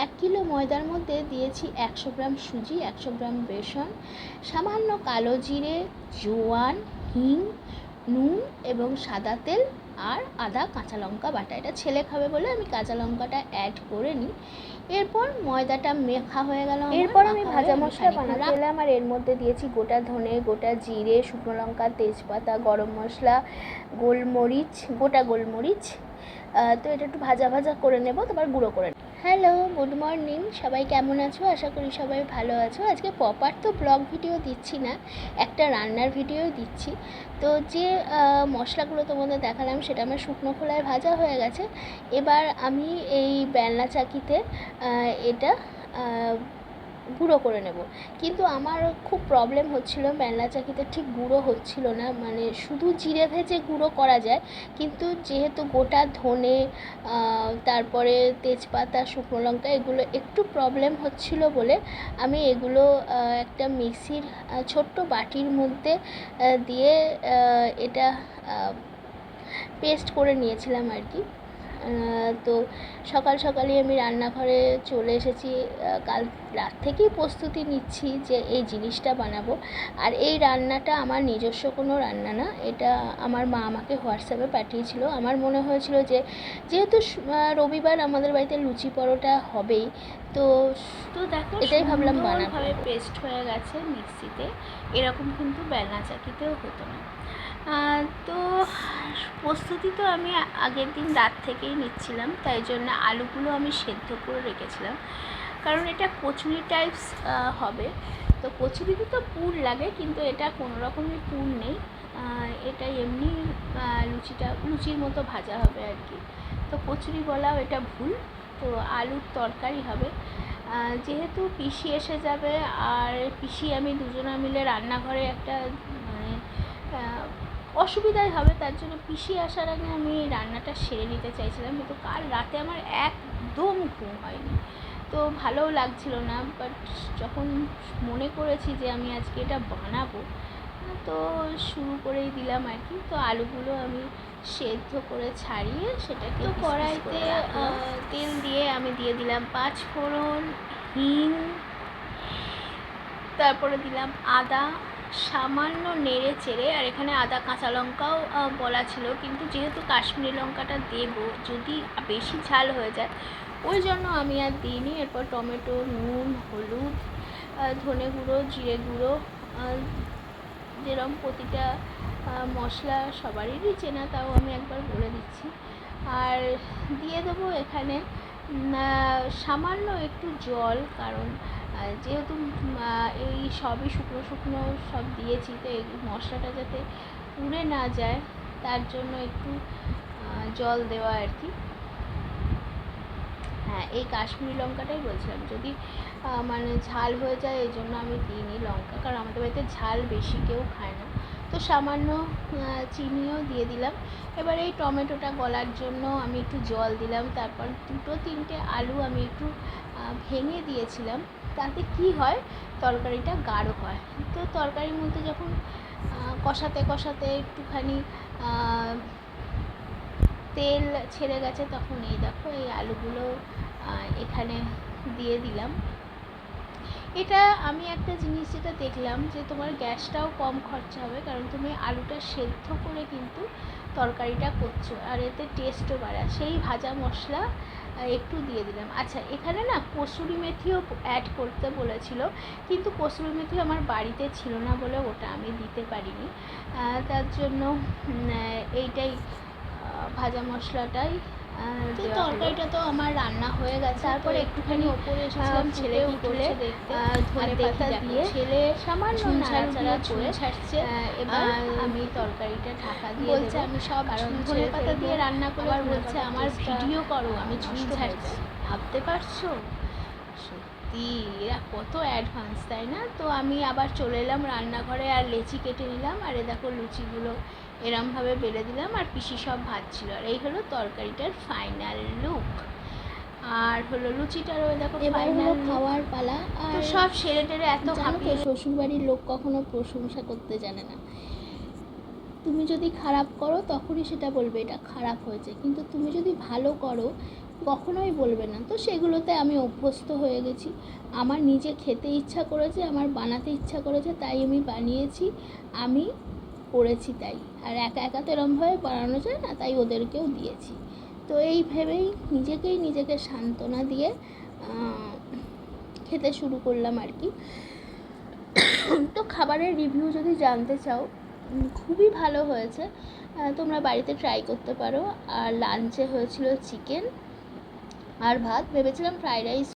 1 kilo ময়দার মধ্যে দিয়েছি 100 গ্রাম সুজি, 100 গ্রাম বেসন, সামান্য কালো জিরে, জোয়ান, হিং, নুন এবং সাদা তেল আর আদা কাঁচা লঙ্কা বাটা। এটা ছেলে খাবে বলে আমি কাঁচা লঙ্কাটা অ্যাড করে নিই। এরপর ময়দাটা মেখা হয়ে গেল। এরপর আমি ভাজা মশলা বানাতে এলাম আর এর মধ্যে দিয়েছি গোটা ধনে, গোটা জিরে, শুকনো লঙ্কা, তেজপাতা, গরম মশলা, গোলমরিচ, গোটা গোলমরিচ। তো এটা একটু ভাজা ভাজা করে নেব, তারপর গুঁড়ো করে নেব। হ্যালো, গুড মর্নিং, সবাই কেমন আছো? আশা করি সবাই ভালো আছো। আজকে প্রপার তো ব্লগ ভিডিও দিচ্ছি না, একটা রান্নার ভিডিও দিচ্ছি। তো যে মশলাগুলো তোমাদের দেখালাম সেটা আমার শুকনো খোলায় ভাজা হয়ে গেছে। এবার আমি এই বেলনা চাকিতে এটা গুঁড়ো করে নেব। কিন্তু আমার খুব প্রবলেম হচ্ছিল, বেলনা চাকিতে ঠিক গুঁড়ো হচ্ছিল না, মানে শুধু জিরে ভেজে গুঁড়ো করা যায়, কিন্তু যেহেতু গোটা ধনে তারপরে তেজপাতা, শুকনো লঙ্কা এগুলো একটু প্রবলেম হচ্ছিল বলে আমি এগুলো একটা মিক্সির ছোট্ট বাটির মধ্যে দিয়ে এটা পেস্ট করে নিয়েছিলাম আর কি। তো সকাল সকালই আমি রান্নাঘরে চলে এসেছি, কাল রাত থেকেই প্রস্তুতি নিচ্ছি যে এই জিনিসটা বানাবো। আর এই রান্নাটা আমার নিজস্ব কোনো রান্না না, এটা আমার মা আমাকে হোয়াটসঅ্যাপে পাঠিয়েছিল। আমার মনে হয়েছিল যে যেহেতু রবিবার আমাদের বাড়িতে লুচি পরোটা হবেই, তো দেখো এটাই ভাবলাম বানাবো। পেস্ট হয়ে গেছে মিক্সিতে, এরকম কিন্তু বেলনা চাকিতেও হতো না। তো প্রস্তুতি তো আমি আগের দিন রাত থেকেই নিচ্ছিলাম, তাই জন্য আলুগুলো আমি সেদ্ধ করে রেখেছিলাম, কারণ এটা কচুরি টাইপস হবে। তো কচুরিতে তো পুর লাগে, কিন্তু এটা কোনো রকমের পুর নেই, এটা এমনি লুচির মতো ভাজা হবে আর কি। তো কচুরি বলাও এটা ভুল, তো আলুর তরকারি হবে। যেহেতু পিসি এসে যাবে আর পিসি আমি দুজনা মিলে রান্নাঘরে একটা মানে অসুবিধাই হবে, তার জন্য পিসি আসার আগে আমি রান্নাটা সেরে নিতে চাইছিলাম। কিন্তু কাল রাতে আমার একদম ঘুম হয়নি, তো ভালোও লাগছিল না। বাট যখন মনে করেছি যে আমি আজকে এটা বানাবো, তো শুরু করেই দিলাম আর কি। তো আলুগুলো আমি সেদ্ধ করে ছাড়িয়ে সেটাকে কড়াইতে তেল দিয়ে আমি দিয়ে দিলাম 5 ফোড়ন, হিং, তারপরে দিলাম আদা, সামান্য নেড়ে চেড়ে, আর এখানে আদা কাঁচা লঙ্কাও বলা ছিল, কিন্তু যেহেতু কাশ্মীরি লঙ্কাটা দেব, যদি বেশি ঝাল হয়ে যায় ওই জন্য আমি আর দিইনি। এরপর টমেটো, নুন, হলুদ, ধনে গুঁড়ো, জিরে গুঁড়ো, যেরকম প্রতিটা মশলা সবারই চেনা, তাও আমি একবার বলে দিচ্ছি। আর দিয়ে দেবো এখানে সামান্য একটু জল, কারণ যেহেতু এই সবই শুকনো শুকনো সব দিয়েছি, তো এই মশলাটা যাতে পুড়ে না যায় তার জন্য একটু জল দেওয়া আর কি। হ্যাঁ, এই কাশ্মীরি লঙ্কাটাই বলছিলাম, যদি মানে ঝাল হয়ে যায় এই জন্য আমি দিইনি লঙ্কা, কারণ আমাদের বাড়িতে ঝাল বেশি কেউ খায় না। তো সামান্য চিনিও দিয়ে দিলাম। এবার এই টমেটোটা গলার জন্য আমি একটু জল দিলাম। তারপর 2-3টে আলু আমি একটু ভেঙে দিয়েছিলাম, তাতে কি হয় তরকারিটা গাঢ় হয়। তো তরকারির মধ্যে যখন কষাতে কষাতে একটুখানি তেল ছেড়ে গেছে, তখন এই দেখো এই আলুগুলো এখানে দিয়ে দিলাম। এটা আমি একটা জিনিস যেটা দেখলাম, যে তোমার গ্যাসটাও কম খরচা হবে, কারণ তুমি আলুটা সেদ্ধ করে কিন্তু তরকারিটা করছো, আর এতে টেস্টও বাড়ে। সেই ভাজা মশলা একটু দিয়ে দিলাম। আচ্ছা, এখানে না কসুরি মেথিও অ্যাড করতে বলেছিল, কিন্তু কসুরি মেথি আমার বাড়িতে ছিল না বলে ওটা আমি দিতে পারিনি। তার জন্য এইটাই ভাজা মশলাটাই। তো তরকারিটা তো আমার রান্না হয়ে গেছে। তারপরে একটুখানি ওপরে এসেছিলাম ছেলে উঠলে ধনে পাতা দিয়ে, ছেলে সামান্য নাড়াচাড়া করে ছাড়ছে। এবার আমি তরকারিটা ঢাকা দিয়ে বলছে আমি সব, কারণ ধনে পাতা দিয়ে রান্না করে বলছে আমার ভিডিও করো, আমি ঝুল ছাড়ছি। ভাবতে পারছো সত্যি এরা কত অ্যাডভান্স, তাই না? তো আমি আবার চলে এলাম রান্নাঘরে আর লেচি কেটে নিলাম। আর এ দেখো লুচিগুলো এরমভাবে বেলে দিলাম, আর পিসি সব ভাজছিল। আর এই হলো তরকারিটার ফাইনাল লুক। আর হলো লুচিটারও দেখো ফাইনাল খাওয়ার পালা। আর তো সব সেরে টেরে এত হাঁপিয়ে, শ্বশুরবাড়ির লোক কখনো প্রশংসা করতে জানে না। তুমি যদি খারাপ করো তখনই সেটা বলবে এটা খারাপ হয়েছে, কিন্তু তুমি যদি ভালো করো কখনোই বলবে না। তো সেগুলোতে আমি অভ্যস্ত হয়ে গেছি। আমার নিজে খেতে ইচ্ছা করেছে, আমার বানাতে ইচ্ছা করেছে, তাই আমি বানিয়েছি, আমি করেছি তাই। আর একা একা তো এরমভাবে বানানো যায় না, তাই ওদেরকেও দিয়েছি। তো এই ভেবেই নিজেকে সান্ত্বনা দিয়ে খেতে শুরু করলাম আর কি। তো খাবারের রিভিউ যদি জানতে চাও, খুবই ভালো হয়েছে, তোমরা বাড়িতে ট্রাই করতে পারো। আর লাঞ্চে হয়েছিল চিকেন আর ভাত। ভেবেছিলাম ফ্রাইড রাইস